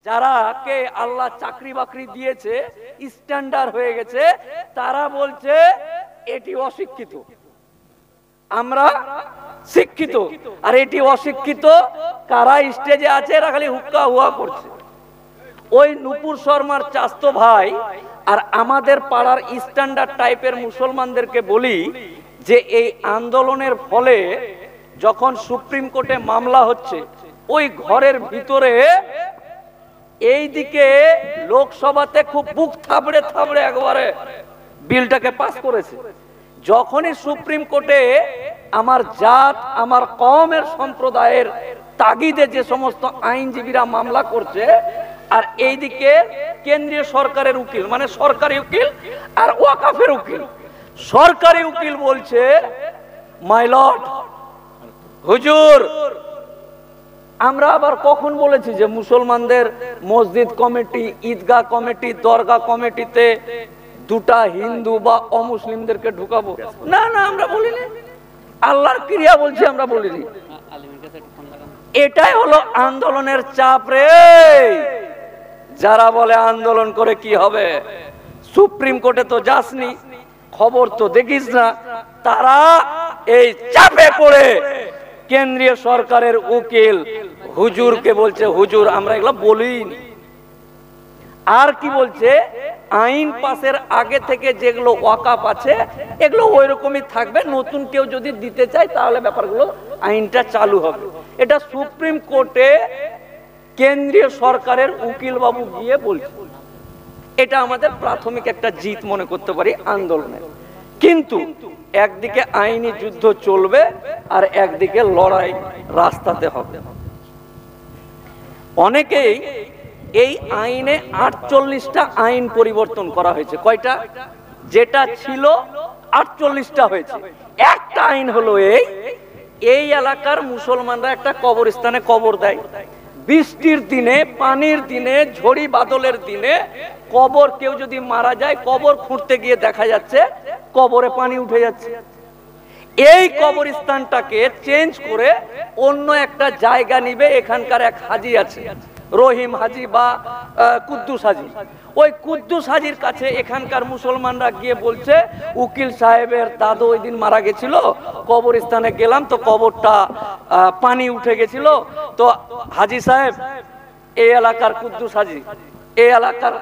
যারা কে আল্লাহ চাকরি বাকরি দিয়েছে, স্ট্যান্ডার্ড হয়ে গেছে, তারা বলছে এটি অশিক্ষিত, আমরা শিক্ষিত। আর এটি অশিক্ষিত। কারা স্টেজে আছে? এরা খালি হুক্কা হুয়া করছে। ওই নুপুর শর্মার চাস্তো ভাই আর আমাদের পাড়ার স্ট্যান্ডার্ড টাইপের মুসলমানদেরকে বলি যে এই আন্দোলনের ফলে যখন সুপ্রিম কোর্টে মামলা হচ্ছে, ওই ঘরের ভিতরে এইদিকে লোকসভাতে খুব বুক থাবড়ে থাবড়ে একবারে বিলটাকে পাস করেছে। যখনই সুপ্রিম কোর্টে আমার জাত, আমার কওমের সম্প্রদায়ের তাগিদে যে সমস্ত আইনজীবীরা মামলা করছে, আর এইদিকে কেন্দ্রীয় সরকারের উকিল, মানে সরকারি উকিল আর ওয়াকাফের উকিল, সরকারি উকিল বলছে মাই লর্ড, হুজুর, আমরা আবার কখন বলেছি যে মুসলমানদের মসজিদ কমিটি, ঈদগাহ কমিটি, দরগা কমিটিতে দুটা হিন্দু বা অমুসলিমদেরকে ঢুকাবো? না না, আমরা বলিনি। আল্লাহর ক্রিয়া বলছি, আমরা বলিনি। এটাই হলো আন্দোলনের চাপ রে। যারা বলে আন্দোলন করে কি হবে, সুপ্রিম কোর্টে তো যাসনি, খবর তো দেখিস না, তারা এই চাপে পড়ে কেন্দ্রীয় সরকারের উকিল হুজুরকে বলছে হুজুর আমরা এগুলো বলিনি। আর কি বলছে, আইন পাসের আগে থেকে যেগুলো ওয়াকাফ আছে এগুলো ওই রকমই থাকবে, নতুন কেউ যদি দিতে চায় তাহলে ব্যাপারগুলো আইনটা চালু হবে। এটা সুপ্রিম কোর্টে কেন্দ্রীয় সরকারের উকিল বাবু গিয়ে বলছে। এটা আমাদের প্রাথমিক একটা জিত মনে করতে পারি আন্দোলনের। কিন্তু একদিকে আইনি যুদ্ধ চলবে আর একদিকে লড়াই রাস্তাতে হবে। অনেকেই এই আইনে 48টা আইন পরিবর্তন করা হয়েছে। কয়টা? যেটা ছিল 48টা হয়েছে। একটা আইন হলো এই এলাকার মুসলমানরা একটা কবরস্থানে কবর দেয়। বৃষ্টির দিনে, পানির দিনে, ঝড়ি বাদলের দিনে কবর, কেউ যদি মারা যায় কবর খুঁড়তে গিয়ে দেখা যাচ্ছে কবরে পানি উঠে যাচ্ছে। এই কবরস্থানটাকে চেঞ্জ করে অন্য একটা জায়গা নিবে। এখানকার এক হাজি আছে, রহিম হাজি বা কুদ্দুস হাজি। ওই কুদ্দুস হাজির কাছে এখানকার মুসলমানরা গিয়ে বলছে উকিল সাহেবের দাদু ওই দিন মারা গেছিল, কবরস্থানে গেলাম তো কবরটা পানি উঠে গেছিল। তো হাজি সাহেব, এই এলাকার কুদ্দুস হাজি, এই এলাকার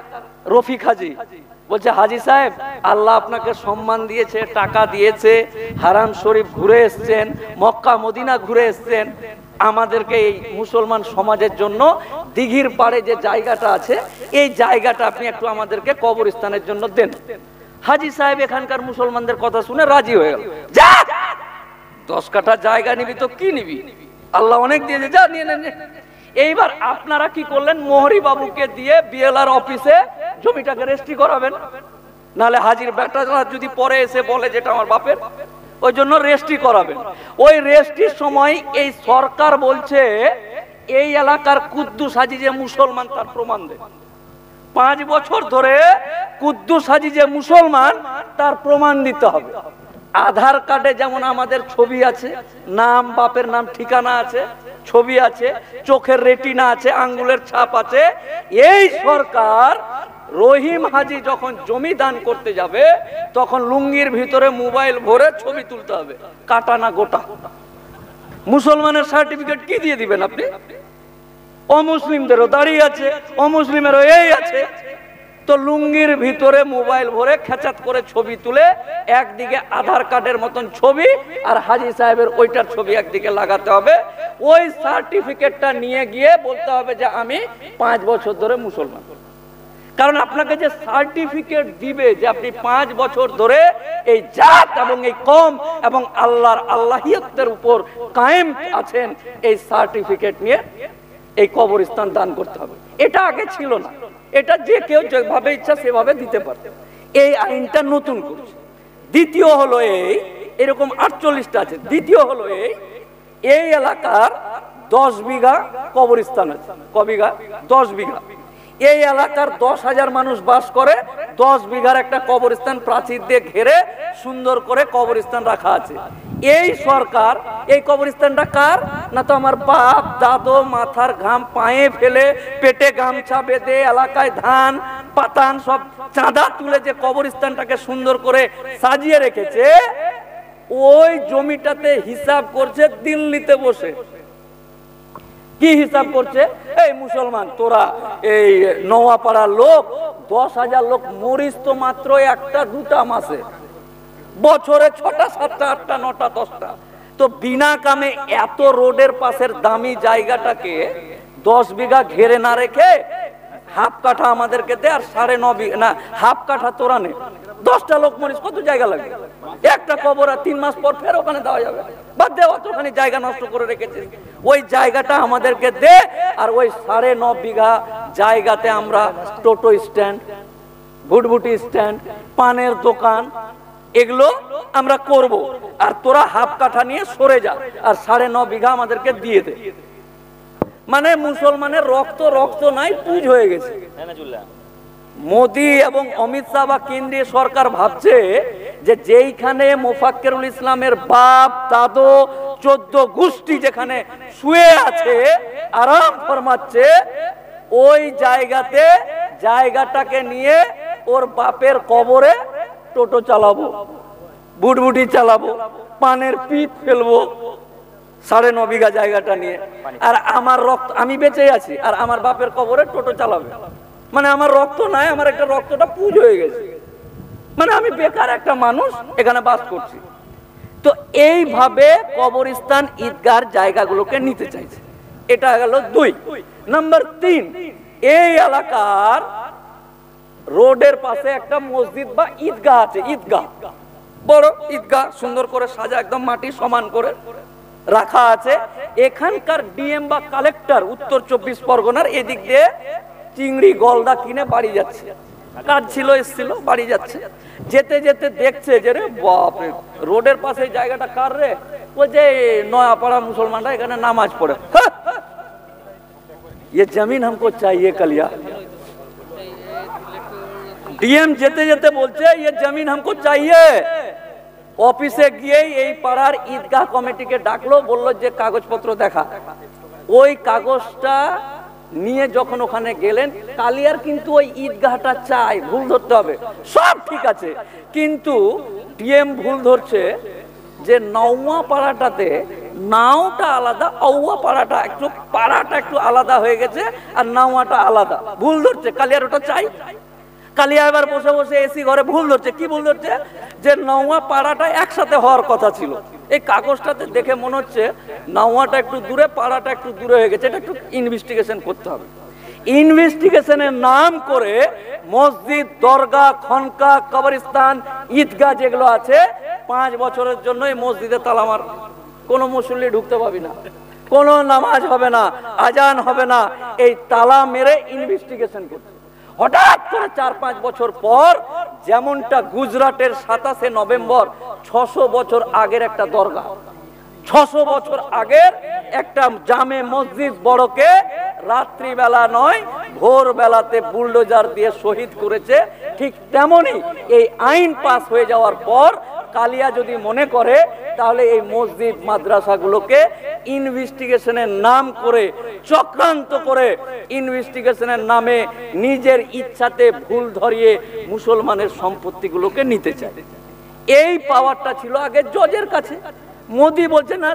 রফিক হাজি বলছে হাজি সাহেব, আল্লাহ আপনাকে সম্মান দিয়েছে, টাকা দিয়েছে, হারাম শরীফ ঘুরে এসছেন, মক্কা মদিনা ঘুরে এসছেন, আমাদেরকে এই মুসলমান সমাজের জন্য দিঘির পাড়ে যে জায়গাটা আছে এই জায়গাটা আপনি একটু আমাদেরকে কবরস্থানের জন্য দেন। হাজি সাহেব এখানকার মুসলমানদের কথা শুনে রাজি হয়ে গেল। যা, 10 কাঠা জায়গা নিবি তো কি নিবি, আল্লাহ অনেক দিয়েছে, যা নিয়ে নেন। এইবার আপনারা কি করলেন, মোহরি বাবুকে দিয়ে বিএলআর অফিসে জমিটাকে রেজিস্ট্রি করাবেন, নাহলে হাজির বেটারা যদি পরে এসে বলে যেটা আমার বাপের, ওই জন্য রেজিস্ট্রি করাবেন। ওই রেজিস্ট্রির সময় এই সরকার বলছে এই এলাকার কুদ্দুস হাজি যে মুসলমান তার প্রমাণ দেন। 5 বছর ধরে কুদ্দুস হাজি যে মুসলমান তার প্রমাণ দিতে হবে। আধার কার্ডে যেমন আমাদের ছবি আছে, নাম, বাপের নাম, ঠিকানা আছে, ছবি আছে, চোখের রেটিনা আছে, আঙ্গুলের ছাপ আছে। এই সরকার রহিম হাজি যখন জমি দান করতে যাবে তখন লুঙ্গির ভিতরে মোবাইল ভরে ছবি তুলতে হবে, কাটা না গোটা। মুসলমানের সার্টিফিকেট কি দিয়ে দিবেন আপনি? অমুসলিমদেরও দাঁড়িয়ে আছে, অমুসলিমেরও এই আছে। তো লুঙ্গির ভিতরে মোবাইল ভরে খেচাত করে ছবি তুলে একদিকে আধার কার্ডের মতন ছবি আর হাজি সাহেবের ওইটার ছবি একদিকে লাগাতে হবে। ওই সার্টিফিকেটটা নিয়ে গিয়ে বলতে হবে যে আমি 5 বছর ধরে মুসলমান। কারণ আপনাকে যে সার্টিফিকেট দিবে যে আপনি 5 বছর ধরে এই জাত এবং এই কওম এবং আল্লাহর আল্লাহিয়তের উপর কায়েম আছেন, এই সার্টিফিকেট নিয়ে এই কবরস্থান দান করতে হবে। এটা আগে ছিল না, এটা যে কেউ যেভাবে ইচ্ছা সেভাবে দিতে পারে। এই আইনটা নতুন করছে। দ্বিতীয় হলো এরকম 48টা আছে। দ্বিতীয় হলো এই এলাকার 10 বিঘা কবরস্থান আছে। ক বিঘা? 10 বিঘা। এই এলাকার 10,000 মানুষ বাস করে। 10 বিঘার একটা কবরস্থান প্রাচীর দিয়ে ঘেরে সুন্দর করে কবরস্থান রাখা আছে। এই সরকার এই কবরস্থানটা কার? না তো আমার বাপ দাদু মাথার ঘাম পায়ে ফেলে পেটে গামছা বেঁধে এলাকায় ধান পাতান সব চাঁদা তুলে যে কবরস্থানটাকে সুন্দর করে সাজিয়ে রেখেছে, ওই জমিটাতে হিসাব করছে দিল্লিতে বসে। কি হিসাব করছে? এই মুসলমান তোরা এই নওয়াপাড়ার লোক 10,000 লোক মরিস তো মাত্র একটা দুটা মাসে, বছরে 6টা 7টা 8টা 9টা 10টা, তো বিনা কামে এত রোডের পাশের দামি জায়গাটাকে 10 বিঘা ঘেরে না রেখে হাফ কাঠা আমাদেরকে দে, আর 9.5 বিঘা না হাফ কাঠা তোরা নে, 10টা লোক মরিস কত জায়গা লাগে? একটা কবর আর 3 মাস পর ফের ওখানে দেওয়া যাবে, বাদ দে অতখানি জায়গা নষ্ট করে রেখেছে, ওই জায়গাটা আমাদেরকে দে। আর ওই 9.5 বিঘা জায়গাতে আমরা টোটো স্ট্যান্ড, ভুটভুটি স্ট্যান্ড, পানের দোকান এগুলো আমরা করব, আর তোরা হাফ কাঠা নিয়ে সরে যা, আর 9.5 বিঘা আমাদেরকে দিয়ে দে। মানে মুসলমানের রক্ত রক্ত নাই, পুজ হয়ে গেছে। মোদি এবং অমিত শাহ বা কেন্দ্রীয় সরকার ভাবছে যে যেইখানে মোফাক্কেরুল ইসলামের বাপ দাদু 14 গোষ্ঠী যেখানে শুয়ে আছে আরাম ফরমাচ্ছে, ওই জায়গাতে জায়গাটাকে নিয়ে ওর বাপের কবরে টোটো চালাবো, বুটবুটি চালাবো, পানের পিঠ ফেলবো 9.5 বিঘা জায়গাটা নিয়ে, আর আমার রক্ত, আমি বেঁচে আছি আর আমার বাপের কবরে টোটো চালাবে। মানে আমার রক্ত নাই, আমার একটা রক্তটা পুজ হয়ে গেছে, মানে আমি বেকার একটা মানুষ এখানে বাস করছি। তো এইভাবে কবরস্থান ঈদগার জায়গাগুলোকে নিতে চাইছে। এটা গেল 2 নাম্বার। 3, এই এলাকার রোডের পাশে একটা মসজিদ বা ঈদগাহ আছে, ঈদগাহ, বড় ঈদগাহ, সুন্দর করে সাজা, একদম মাটি সমান করে রাখা আছে। এখানকার ডিএম বা কালেক্টর উত্তর 24 পরগনার এদিক দিয়ে চিংড়ি গলদা কিনে বাড়ি যাচ্ছে, কাজ ছিল এসেছিল, বাড়ি যাচ্ছে, যেতে যেতে দেখছে যে রে বাপরে, রোডের পাশে জায়গাটা কার রে? ওই যে নয়াপাড়া মুসলমানরা এখানে নামাজ পড়ে, ये जमीन हमको चाहिए कलिया। ডিএম যেতে যেতে বলছে ये जमीन हमको चाहिए। অফিসে গিয়ে এই পাড়ার ঈদগাহ কমিটিকে ডাকলো, বললো যে কাগজপত্র দেখা। ওই কাগজটা নিয়ে যখন ওখানে গেলেন, কালিয়ার কিন্তু ওই ঈদগাহটা চাই, ভুল ধরতে হবে, সব ঠিক আছে, কিন্তু ডিএম ভুল ধরছে যে নওয়া পাড়াটাতে নাওটা আলাদা, অউয়া পাড়াটা একটু আলাদা হয়ে গেছে, আর নাওয়াটা আলাদা, ভুল ধরছে। কালিয়ার ওটা চাই। কালিয়া এবার বসে বসে এসি ঘরে ভুল ধরছে। কি ভুল ধরছে? যে নওয়া পাড়াটা একসাথে হওয়ার কথা ছিল। এই কাগজটাতে দেখে মনে হচ্ছে নওয়াটা একটু দূরে, পাড়াটা একটু দূরে হয়ে গেছে, এটা একটু ইনভেস্টিগেশন করতে হবে। ইনভেস্টিগেশনের নাম করে মসজিদ, দরগা, খনকা, কবরস্থান, ঈদগাহ যেগুলো আছে, 5 বছরের জন্য এই মসজিদে তালা মার, কোনো মুসল্লি ঢুকতে পাবি না, কোনো নামাজ হবে না, আজান হবে না, এই তালা মেরে ইনভেস্টিগেশন করছে। হঠাৎ করে 4-5 বছর পর, যেমনটা গুজরাটের 27শে নভেম্বর 600 বছর আগের একটা দরগা, 600 বছর আগের একটা জামে মসজিদ বড়কে রাত্রিবেলা নয় ভোর বেলাতে বুলডোজার দিয়ে শহীদ করেছে, ঠিক তেমনি এই আইন পাস হয়ে যাওয়ার পর কালিয়া যদি মনে করে, তাহলে এই মসজিদ মাদ্রাসাগুলোকে ইনভেস্টিগেশনের নাম করে, চক্রান্ত করে, ইনভেস্টিগেশনের নামে নিজের ইচ্ছাতে ভুল ধরিয়ে মুসলমানের সম্পত্তিগুলোকে নিতে চায়। এই পাওয়ারটা ছিল আগে জজের কাছে। মোদি বলছে না,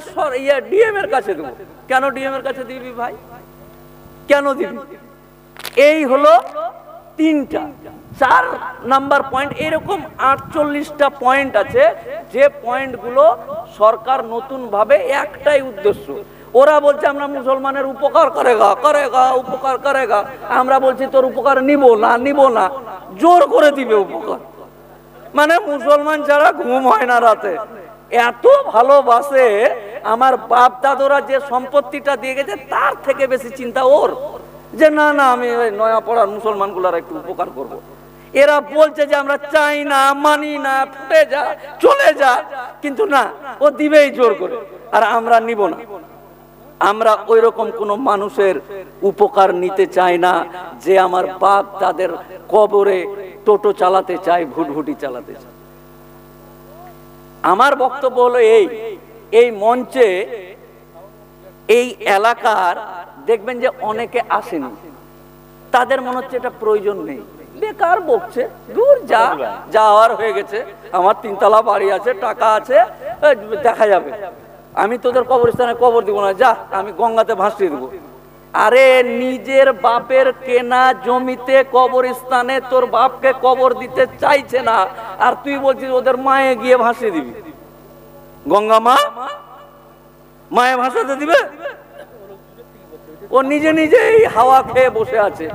ডিএম এর কাছে দেবো। কেন ডিএম এর কাছে দিবি ভাই? কেন দিবি? এই হলো 3টা। 4 নাম্বার পয়েন্ট, এরকম 48টা পয়েন্ট আছে, যে পয়েন্টগুলো সরকার নতুন ভাবে একটাই উদ্দেশ্য। ওরা বলছে আমরা মুসলমানের উপকার করেগা, উপকার করেগা। আমরা বলছি তোর উপকার নিব না, জোর করে দিবে উপকার। মানে মুসলমান ছাড়া ঘুম হয় না রাতে, এত ভালোবাসে। আমার বাপ দাদুরা যে সম্পত্তিটা দিয়ে গেছে, তার থেকে বেশি চিন্তা ওর, যে না আমি নয়াপাড়ার মুসলমানগুলার একটু উপকার করব। এরা বলছে যে আমরা চাই না, মানি না, ফুটে যা, চলে যা, কিন্তু না, ও দিবেই জোর করে, আর আমরা নিব না। আমরা ওই রকম কোন মানুষের উপকার নিতে চাই না যে আমার বাপ তাদের কবরে টোটো চালাতে চায়, ভুটভুটি চালাতে চায়। আমার বক্তব্য হলো এই, এই মঞ্চে এই এলাকার দেখবেন যে অনেকে আসেনি, তাদের মনে হচ্ছে এটা প্রয়োজন নেই, বেকার বকছে, দূর যা যাওয়ার হয়ে গেছে, আমার 3 তলা বাড়ি আছে, টাকা আছে, দেখা যাবে, আমি তোদের কবরস্থানে কবর দিব না, যা আমি গঙ্গাতে ভাসিয়ে দেবো। আরে নিজের বাপের কেনা জমিতে কবরস্থানে তোর বাপকে কবর দিতে চাইছে না, আর তুই বলছিস ওদের মায়ে গিয়ে ভাসিয়ে দিবি। গঙ্গা মা মায়ে ভাসাতে দিবে? ও নিজে নিজেই হাওয়া খেয়ে বসে আছে।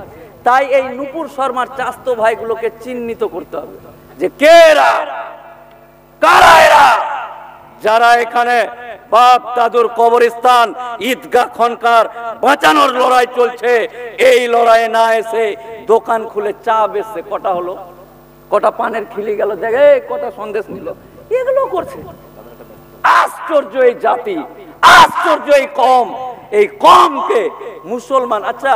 তাই এই নুপুর শর্মার চাস্তো ভাইগুলোকে চিহ্নিত করতে হবে যে কে এরা, কারা এরা, যারা এখানে বাপ দাদুর কবরস্থান ঈদগাহ খনকার বাঁচানোর লড়াই চলছে, এই লড়াইয়ে না এসে দোকান খুলে চা বেচছে, কটা হলো, কটা পানের খিলি গেল, দেখে কটা সন্দেশ নিল, এগুলো করছে। আশ্চর্য এই জাতি, আশ্চর্য এই কম, এই কমকে মুসলমান। আচ্ছা,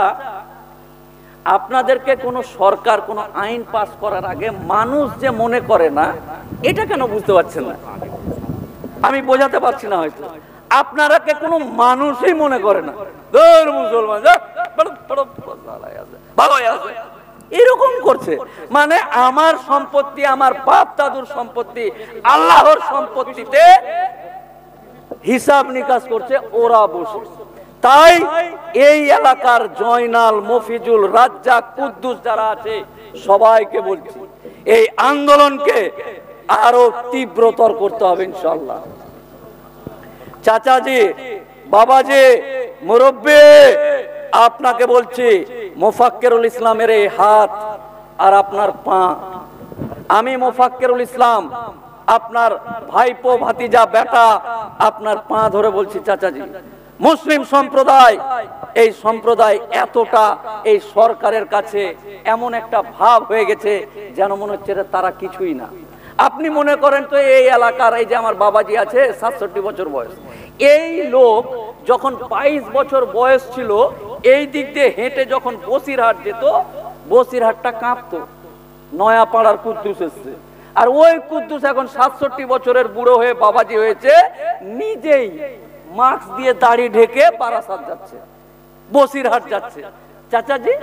আপনাদেরকে কোন সরকার কোন আইন পাস করার আগে মানুষ যে মনে করে না, এটা কেন বুঝতে পারছেন না? আমি বোঝাতে পারছি না, হয়তো আপনারা কে কোনো মানুষই মনে করে না, মুসলমান এরকম করছে। মানে আমার সম্পত্তি, আমার বাপ দাদুর সম্পত্তি, আল্লাহর সম্পত্তিতে হিসাব নিকাশ করছে ওরা বসে। তাই এই এলাকার জয়নাল, মফিজুল, রাজ্জাক, কুদ্দুস যারা আছে সবাইকে বলছি, এই আন্দোলনকে আরো তীব্রতর করতে হবে ইনশাআল্লাহ। চাচাজি, বাবাজি, মুরব্বি, আপনাকে বলছি, মোফাক্কেরুল ইসলামের এই হাত আর আপনার পা, আমি মোফাক্কেরুল ইসলাম, আপনার ভাইপো, ভাতিজা, বেটা, আপনার পা ধরে বলছি, চাচাজি, মুসলিম সম্প্রদায়, এই সম্প্রদায় এতটা এই সরকারের কাছে এমন একটা ভাব হয়ে গেছে যেন মনে হচ্ছে তারা কিছুই না। আপনি মনে করেন তো এই এলাকার, এই যে আমার বাবাজি আছে 67 বছর বয়স, এই লোক যখন 22 বছর বয়স ছিল, এই দিক দিয়ে হেঁটে যখন বসিরহাট যেত, বসিরহাটটা কাঁপতো, নয়াপাড়ার কুদ্দুস এসছে, আর ওই কুদ্দুস এখন 67 বছরের বুড়ো হয়ে বাবাজি হয়েছে, নিজেই মাস্ক দিয়ে দাড়ি ঢেকে বারাসাত যাচ্ছে, বসিরহাট যাচ্ছে। চাচাজি,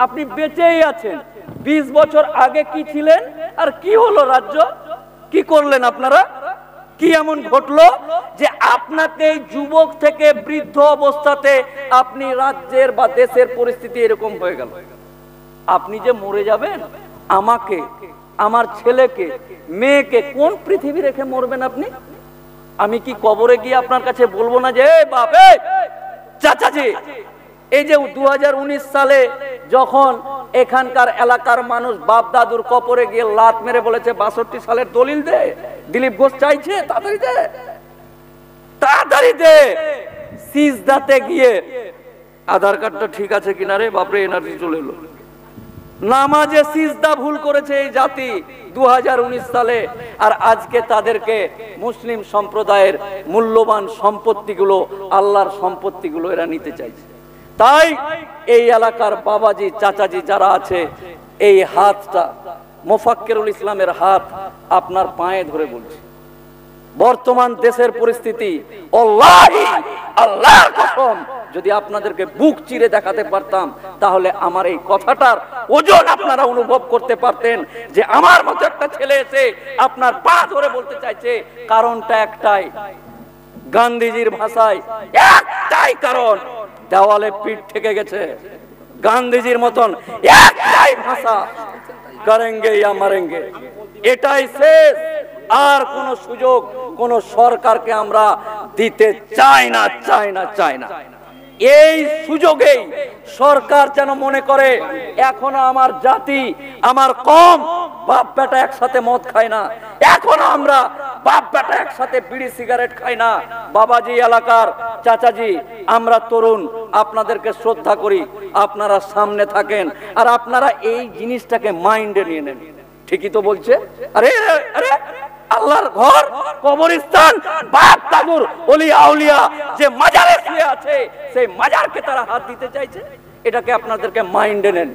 আপনি বেঁচেই আছেন, 20 বছর আগে কি ছিলেন আর কি হলো রাজ্য, কি করলেন আপনারা, কি এমন ঘটলো যে আপনাকে যুবক থেকে বৃদ্ধ অবস্থাতে আপনি রাজ্যের বা দেশের পরিস্থিতি এরকম হয়ে গেল? আপনি যে মরে যাবেন, আমাকে, আমার ছেলেকে, মেয়েকে কোন পৃথিবী রেখে মরবেন আপনি? আমি কি কবরে গিয়ে আপনার কাছে বলবো না যে বাপে, চাচাজি, এই যে 2019 সালে যখন এখানকার এলাকার মানুষ বাপ দাদুর কবরে গিয়ে লাত মেরে বলেছে 62 সালের দলিল দে, দিলীপ ঘোষ চাইছে, তাড়াতাড়ি দে, তাড়াতাড়ি দে, সিজদাতে গিয়ে আধার কার্ডটা ঠিক আছে কিনা রে বাপরে, এনার্জি চলে এলো, নামাজে সিজদা ভুল করেছে এই জাতি 2019 সালে, আর আজকে তাদেরকে মুসলিম সম্প্রদায়ের মূল্যবান সম্পত্তিগুলো, আল্লাহর সম্পত্তিগুলো এরা নিতে চাইছে। তাই এই এলাকার বাবাজি, চাচাজি যারা আছে, এই হাতটা মোফাক্কেরুল ইসলামের হাত আপনার পায়ে ধরে বলছে, বর্তমান দেশের পরিস্থিতি, আল্লাহি, আল্লাহর কসম, যদি আপনাদেরকে বুক চিরে দেখাতে পারতাম, তাহলে আমার এই কথাটার ওজন আপনারা অনুভব করতে পারতেন যে আমার মতো একটা ছেলে এসে আপনার পা ধরে বলতে চাইছে। কারণটা একটাই, গান্ধীজির ভাষায় একটাই কারণ, দেওয়ালে পিঠ থেকে গেছে, গান্ধীজির মতন একটাই ভাষা, করেঙ্গে ইয়া মারেঙ্গে, এটাই শেষ। আর কোন সুযোগ কোন সরকারকে আমরা দিতে চাই না, চাই না, চাই না। এই সুযোগেই সরকার যেন মনে করে এখনো আমার জাতি, আমার কম বাপ বেটা একসাথে মদ খায় না, এখনো আমরা বাপ বেটা একসাথে বিড়ি সিগারেট খাই না। বাবাজি, এলাকার চাচাজি, আমরা তরুণ, আপনাদেরকে শ্রদ্ধা করি, আপনারা সামনে থাকেন, আর আপনারা এই জিনিসটাকে মাইন্ডে নিয়ে নেন। ঠিকই তো বলছে, আরে আরে আল্লাহর ঘর, কবরস্থান, বাপ দাদুর ওলি আউলিয়া যে মাজারে শুয়ে আছে, সেই মাজারকে তারা হাত দিতে চাইছে। এটাকে আপনাদেরকে মাইন্ডে নেন,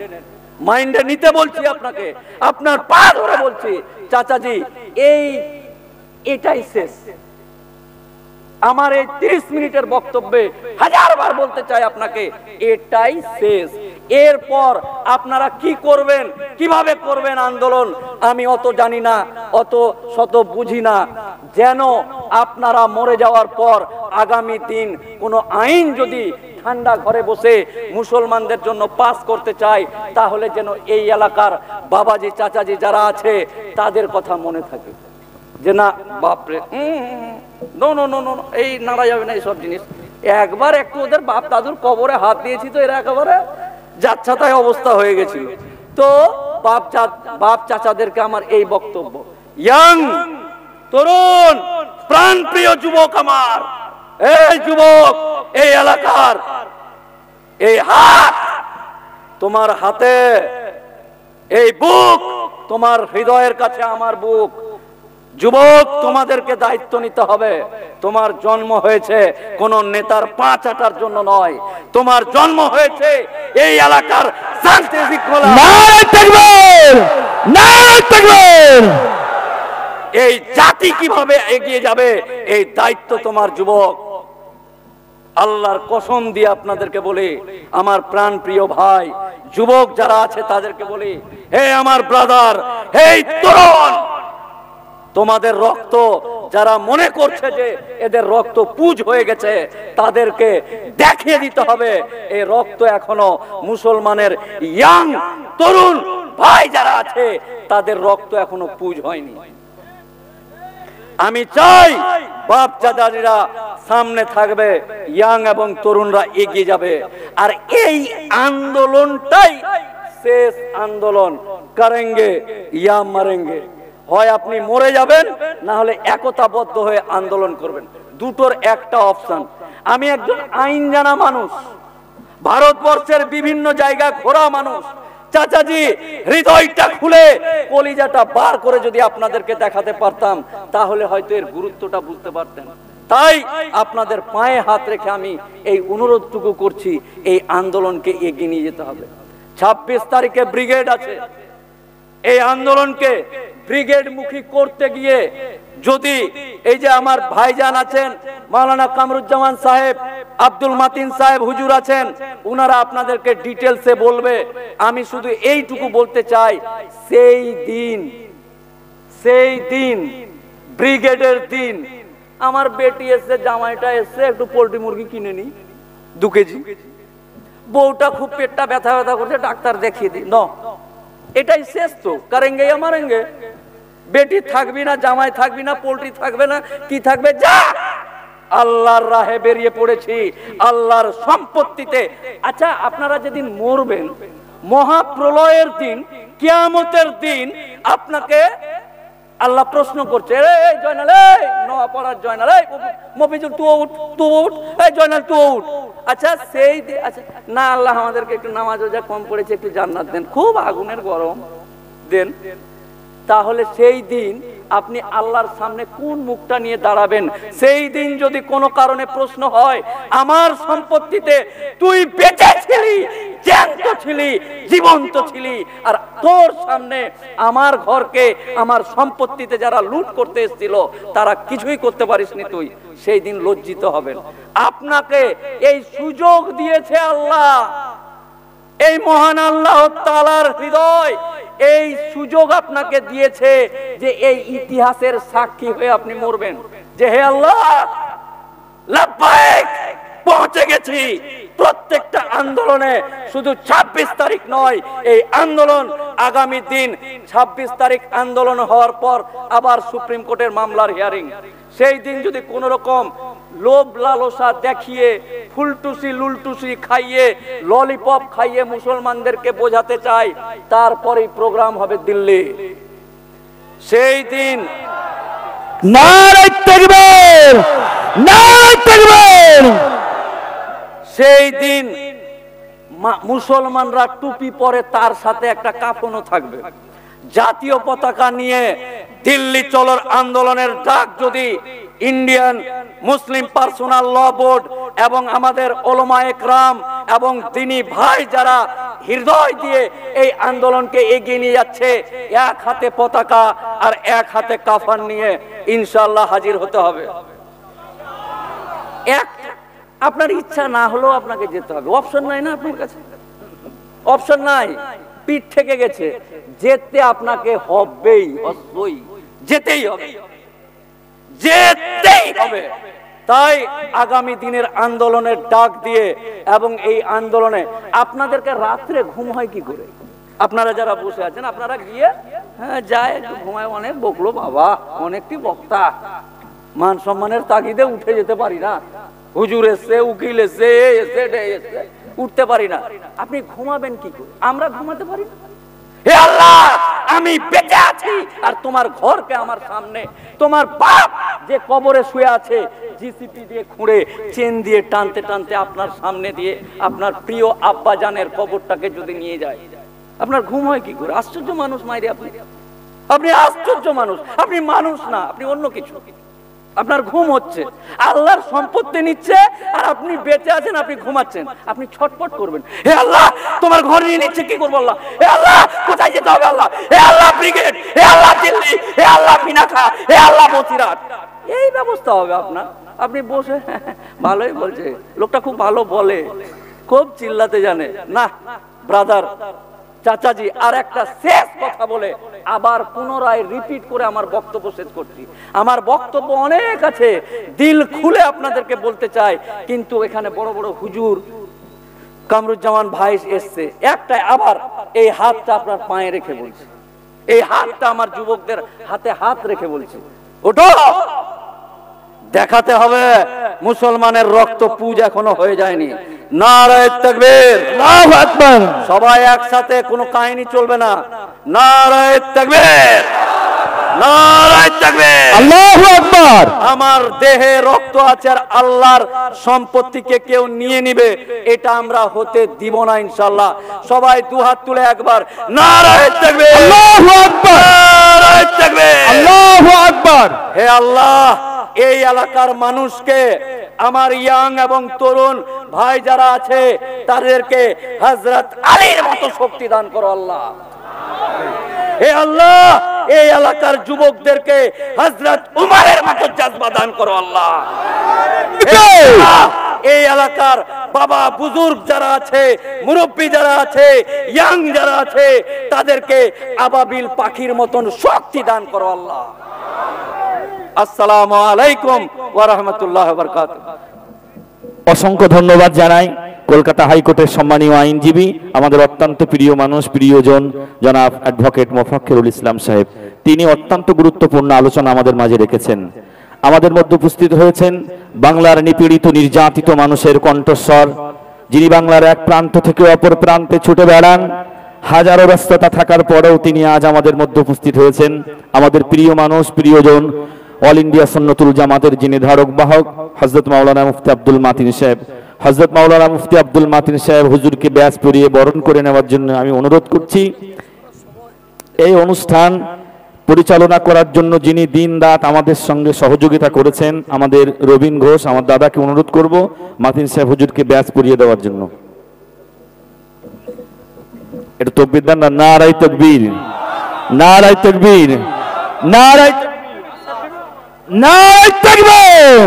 মাইন্ডে নিতে বলছি আপনাকে, আপনার পা ধরে বলছি, চাচাজি, এটাই শেষ, আমার এই 30 মিনিটের বক্তব্যে হাজারবার বলতে চাই আপনাকে, এটাই শেষ। এরপর আপনারা কি করবেন, কিভাবে করবেন আন্দোলন, আমি অত জানি না, অত শত বুঝি না। যেন আপনারা মরে যাওয়ার পর আগামী দিন কোনো আইন যদি ঠান্ডা ঘরে বসে মুসলমানদের জন্য পাস করতে চায়, তাহলে যেন এই এলাকার বাবাজি চাচাজি যারা আছে তাদের কথা মনে থাকে, যে না বাপরে নো নো নো নো, এই নাড়া যাবে না এইসব জিনিস। একবার একটু ওদের বাপ দাদুর কবরে হাত দিয়েছি তো এরা একেবারে যাচ্ছাতাই অবস্থা হয়ে গেছিল। তো বাপ চাচাদেরকে আমার এই বক্তব্য, ইয়াং তরুণ প্রাণপ্রিয় যুবক আমার, এই যুবক, এই এলাকার এই হাত তোমার হাতে, এই বুক তোমার হৃদয়ের কাছে আমার বুক। যুবক, তোমাদেরকে দায়িত্ব নিতে হবে। তোমার জন্ম হয়েছে কোন নেতার পাঁচ আটার জন্য নয়, তোমার জন্ম হয়েছে এই এলাকার শান্তি শৃঙ্খলা, এই জাতি কিভাবে এগিয়ে যাবে এই দায়িত্ব তোমার। যুবক, আল্লাহর কসম দিয়ে আপনাদেরকে বলি, আমার প্রাণ প্রিয় ভাই যুবক যারা আছে তাদেরকে বলি, হে আমার ব্রাদার, হে তরুণ, তোমাদের রক্ত যারা মনে করছে যে এদের রক্ত পুজ হয়ে গেছে, তাদেরকে দেখিয়ে দিতে হবে এই রক্ত এখনো মুসলমানের ইয়াং তরুণ ভাই যারা আছে তাদের রক্ত এখনো পুজ হয়নি। আমি চাই বাপ চাচারা সামনে থাকবে, ইয়াং এবং তরুণরা এগিয়ে যাবে। আর এই আন্দোলনটাই শেষ আন্দোলন, করেঙ্গে ইয়া মরেঙ্গে। হয় আপনি মরে যাবেন, না হলে একতাবদ্ধ হয়ে আন্দোলন করবেন, দুটোর একটা অপশন। আমি একজন আইন জানা মানুষ, ভারতবর্ষের বিভিন্ন জায়গায় ঘোরা মানুষ। চাচাজি, হৃদয়টা খুলে কলিজাটা বার করে যদি আপনাদেরকে দেখাতে পারতাম, তাহলে হয়তো এর গুরুত্বটা বুঝতে পারতেন। তাই আপনাদের পায়ে হাত রেখে আমি এই অনুরোধটুকু করছি, এই আন্দোলনকে এগিয়ে নিয়ে যেতে হবে। 26 তারিখে ব্রিগেড আছে। এই আন্দোলনকে ব্রিগেড মুখী করতে গিয়ে যদি এই যে আমার ভাইজান আছেন, মাওলানা কামরুজ্জামান সাহেব, আব্দুল মাতিন সাহেব হুজুর আছেন, উনারা আপনাদেরকে ডিটেলসে বলবে। আমি শুধু এইটুকু বলতে চাই, সেই দিন ব্রিগেডের দিন আমার বেটি এসে, জামাইটা এসে একটু পোল্ট্রি মুরগি কিনে নি 2 কেজি, বউটা খুব পেটটা ব্যথা ব্যথা করছে, ডাক্তার দেখিয়ে দিই। এটাই শেষ তো, করেঙ্গে ইয়া মারেঙ্গে। বেটি থাকবি না, জামাই থাকবি না, পোল্ট্রি থাকবে না, কি থাকবে? যা, আল্লাহর রাহে বেরিয়ে পড়েছি, আল্লাহর সম্পত্তিতে। আচ্ছা, আপনারা যেদিন মরবেন, মহাপ্রলয়ের দিন, কিয়ামতের দিন, আপনাকে আল্লাহ প্রশ্ন করছে, এই জয়নাল, এই নোয়া পড়ার জয়নাল, এই মফিজুল তুই উঠ, এই জয়নাল তুই উঠ। আচ্ছা, সেই আচ্ছা না, আল্লাহ আমাদেরকে একটু নামাজ রোজা কম পড়েছে, একটু জান্নাত দেন, খুব আগুনের গরম দেন। তাহলে সেই দিন আপনি আল্লাহর সামনে কোন মুখটা নিয়ে দাঁড়াবেন? সেই দিন যদি কোনো কারণে প্রশ্ন হয়, আমার সম্পত্তিতে তুই বেঁচে ছিলি, জ্যান্ত ছিলি, জীবন্ত ছিলি, আর তোর সামনে আমার ঘরকে, আমার সম্পত্তিতে যারা লুট করতে এসেছিল তারা কিছুই করতে পারিসনি তুই, সেই দিন লজ্জিত হবেন। আপনাকে এই সুযোগ দিয়েছে আল্লাহ, এই মহান আল্লাহ তাআলার হৃদয় এই সুযোগ আপনাকে দিয়েছে যে এই ইতিহাসের সাক্ষী হয়ে আপনি মরবেন, যে হে আল্লাহ লাব্বাইক, পৌঁছে গেছি। প্রত্যেকটা আন্দোলনে শুধু 26 তারিখ নয়, এই আন্দোলন আগামী দিন 26 তারিখ আন্দোলন হওয়ার পর আবার সুপ্রিম কোর্টের মামলার হিয়ারিং। সেই দিন যদি কোন রকম লোভ লালসা দেখিয়ে, ফুলটুসি লুলটুসি খাইয়ে, ললিপপ খাইয়ে মুসলমানদেরকে বোঝাতে চায়, তারপরেই প্রোগ্রাম হবে দিল্লি। সেই দিন নারে তাকবীর, নারে তাকবীর। সেই দিন মুসলমানরা টুপি পরে, তার সাথে একটা কাফনও থাকবে। জাতীয় পতাকা নিয়ে দিল্লি চলোর আন্দোলনের ডাক যদি ইন্ডিয়ান মুসলিম পার্সোনাল ল বোর্ড এবং আমাদের ওলামা একরাম এবং দ্বীনি ভাই যারা হৃদয় দিয়ে এই আন্দোলনকে এগিয়ে নিয়ে যাচ্ছে, এক হাতে পতাকা আর এক হাতে কাফন নিয়ে ইনশাআল্লাহ হাজির হতে হবে। এক আপনার ইচ্ছা না হলেও আপনাকে যেতে হবে, অপশন নাই না আপনার কাছে, অপশন নাই, পিঠ থেকে গেছে, যেতে আপনাকে হবেই, অবশ্যই যেতেই হবে, যেতেই হবে। তাই আগামী দিনের আন্দোলনের ডাক দিয়ে এবং এই আন্দোলনে আপনাদেরকে রাত্রে ঘুম হয় কি করে? আপনারা যারা বসে আছেন আপনারা গিয়ে হ্যাঁ যায় একটু ঘুমায়, অনেক বকলো বাবা, অনেকটি বক্তা, মান সম্মানের তাগিদে উঠে যেতে পারি না, হুজুর এসছে, উকিল এসছে, এসছে, উঠতে পারি না। আপনি ঘুমাবেন কি করে? আমরা ঘুমাতে পারি না। হে আল্লাহ, আমি বেঁচে আছি আর তোমার ঘরকে আমার সামনে, তোমার বাপ যে কবরে শুয়ে আছে জিসিপি দিয়ে খুঁড়ে চেন দিয়ে টানতে টানতে আপনার সামনে দিয়ে আপনার প্রিয় আব্বা জানের কবরটাকে যদি নিয়ে যায়, আপনার ঘুম হয় কি করে? আশ্চর্য মানুষ মাইরে আপনি, আপনি আশ্চর্য মানুষ, আপনি মানুষ না, আপনি অন্য কিছু। আপনার ঘুম হচ্ছে, আল্লাহর সম্পত্তি নিচ্ছে আর আপনি বেঁচে আছেন, আপনি ঘুমাচ্ছেন, আপনি ছটফট করবেন, হে আল্লাহ তোমার ঘর নিয়ে নিচ্ছে, কি করবো আল্লাহ, হে আল্লাহ কোথায় যেতে হবে আল্লাহ, হে আল্লাহ ব্রিগেড, হে আল্লাহ দিল্লি, হে আল্লাহ পিনাখা, হে আল্লাহ বসিরহাট, এই ব্যবস্থা হবে আপনার। আপনি বসে ভালোই বলছে, লোকটা খুব ভালো বলে, খুব চিল্লাতে জানে না। ব্রাদার চাচাজি আর একটা শেষ কথা বলে আবার পুনরায় রিপিট করে আমার বক্তব্য শেষ করছি। আমার বক্তব্য অনেক আছে, দিল খুলে আপনাদেরকে বলতে চাই, কিন্তু এখানে বড় বড় হুজুর কামরুজ্জামান ভাই এসছে, একটাই আবার এই হাতটা আপনার পায়ে রেখে বলছে, এই হাতটা আমার যুবকদের হাতে হাত রেখে বলছে, ওঠো, দেখাতে হবে মুসলমানের রক্ত পুজ এখনো হয়ে যায়নি। নারায়ে তাকবীর, আল্লাহু আকবার। সবাই একসাথে, কোনো কাহিনী চলবে না। নারায়ে তাকবীর, নারায়ে তাকবীর, আল্লাহু আকবার। আমার দেহে রক্ত আছে আর আল্লাহর সম্পত্তিকে কেউ নিয়ে নিবে, এটা আমরা হতে দিব না ইনশাআল্লাহ। সবাই দুহাত তুলে একবার নারায়ে তাকবীর, আল্লাহু আকবার, নারায়ে তাকবীর, আল্লাহু আকবার। হে আল্লাহ, এই এলাকার মানুষকে, আমার ইয়াং এবং তরুণ ভাই যারা আছে তাদেরকে হযরত আলীর মতো শক্তি দান করো আল্লাহ। হে আল্লাহ, এই এলাকার যুবকদেরকে হযরত উমরের মতো জজবা দান করো আল্লাহ। এই এলাকার বাবা বুজুর্গ যারা আছে, মুরব্বী যারা আছে, ইয়াং যারা আছে, তাদেরকে আবাবিল পাখির মতন শক্তি দান করো আল্লাহ। আসসালামু আলাইকুম ওয়া রাহমাতুল্লাহি ওয়া বারাকাতুহু। অসংখ্য ধন্যবাদ জানাই কলকাতা হাইকোর্টের সম্মানীয় আইনজীবী, আমাদের অত্যন্ত প্রিয় মানুষ, প্রিয়জন জনাব অ্যাডভোকেট মোফাক্কিরুল ইসলাম সাহেব। তিনি অত্যন্ত গুরুত্বপূর্ণ আলোচনা আমাদের মাঝে রেখেছেন। আমাদের মধ্যে উপস্থিত হয়েছেন বাংলার নিপীড়িত নির্যাতিত মানুষের কণ্ঠস্বর, যিনি বাংলার এক প্রান্ত থেকে অপর প্রান্তে ছুটে বেড়ান, হাজারো ব্যস্ততা থাকার পরেও তিনি আজ আমাদের মধ্যে উপস্থিত হয়েছেন। আমাদের প্রিয় মানুষ, প্রিয়জন, অল ইন্ডিয়া সুন্নতুল জামাতের যিনি ধারক বাহক হযরত মাওলানা মুফতি আব্দুল মাতিন সাহেব। হযরত মাওলানা মুফতি আব্দুল মাতিন সাহেব হুজুরকে ব্যাজ পরিয়ে বরণ করে নেওয়ার জন্য আমি অনুরোধ করছি। এই অনুষ্ঠান পরিচালনা করার জন্য যিনি দিন রাত আমাদের সঙ্গে সহযোগিতা করেছেন, আমাদের রবিন ঘোষ, আমার দাদাকে অনুরোধ করব মাতিন সাহেব হুজুরকে ব্যাজ পরিয়ে দেওয়ার জন্য। এটা তাকবীর দেন না, নারায়ে তাকবীর, নারায়ে তাকবীর, নারায়ে তাকবীর।